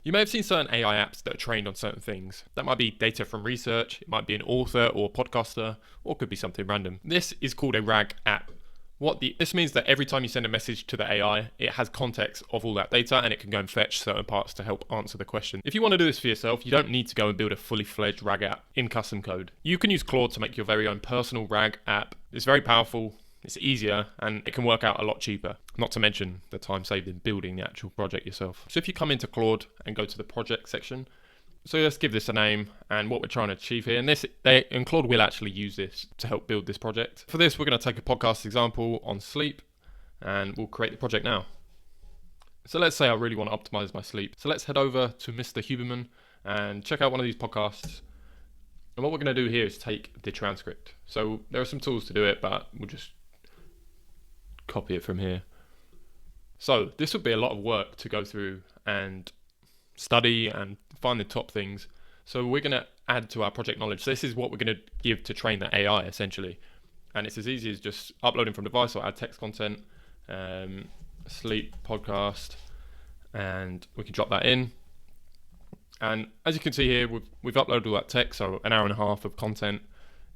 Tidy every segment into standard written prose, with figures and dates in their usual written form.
You may have seen certain AI apps that are trained on certain things. That might be data from research, it might be an author or a podcaster, or it could be something random. This is called a RAG app. This means that every time you send a message to the AI, it has context of all that data and it can go and fetch certain parts to help answer the question. If you want to do this for yourself, you don't need to go and build a fully fledged RAG app in custom code. You can use Claude to make your very own personal RAG app. It's very powerful, it's easier, and it can work out a lot cheaper. Not to mention the time saved in building the actual project yourself. So if you come into Claude and go to the project section, so let's give this a name and what we're trying to achieve here. And Claude will actually use this to help build this project. For this, we're going to take a podcast example on sleep and we'll create the project now. So let's say I really want to optimize my sleep. So let's head over to Mr. Huberman and check out one of these podcasts. And what we're going to do here is take the transcript. So there are some tools to do it, but we'll just copy it from here. So this would be a lot of work to go through and study and find the top things. So we're going to add to our project knowledge. So this is what we're going to give to train the AI essentially. And it's as easy as just uploading from device or add text content, sleep podcast, and we can drop that in. And as you can see here, we've uploaded all that text, so an hour and a half of content.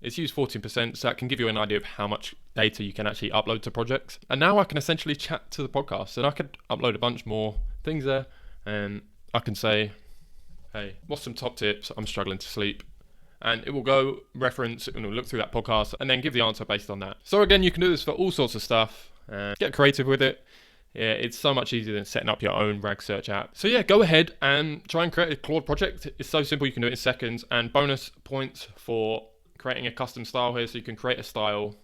It's used 14%, so that can give you an idea of how much data you can actually upload to projects. And now I can essentially chat to the podcast, and I could upload a bunch more things there, and I can say, hey, what's some top tips? I'm struggling to sleep. And it will go reference and look through that podcast and then give the answer based on that. So again, you can do this for all sorts of stuff. Get creative with it. Yeah, it's so much easier than setting up your own RAG search app. So yeah, go ahead and try and create a Claude project. It's so simple, you can do it in seconds. And bonus points for creating a custom style here. So you can create a style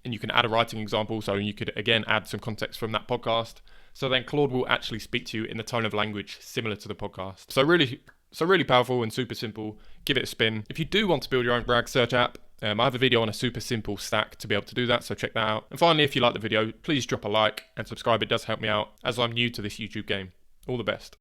and you can add a writing example. So you could, again, add some context from that podcast. So then Claude will actually speak to you in the tone of language similar to the podcast. So really powerful and super simple. Give it a spin. If you do want to build your own RAG search app, I have a video on a super simple stack to be able to do that, so check that out. And finally, if you like the video, please drop a like and subscribe. It does help me out as I'm new to this YouTube game. All the best.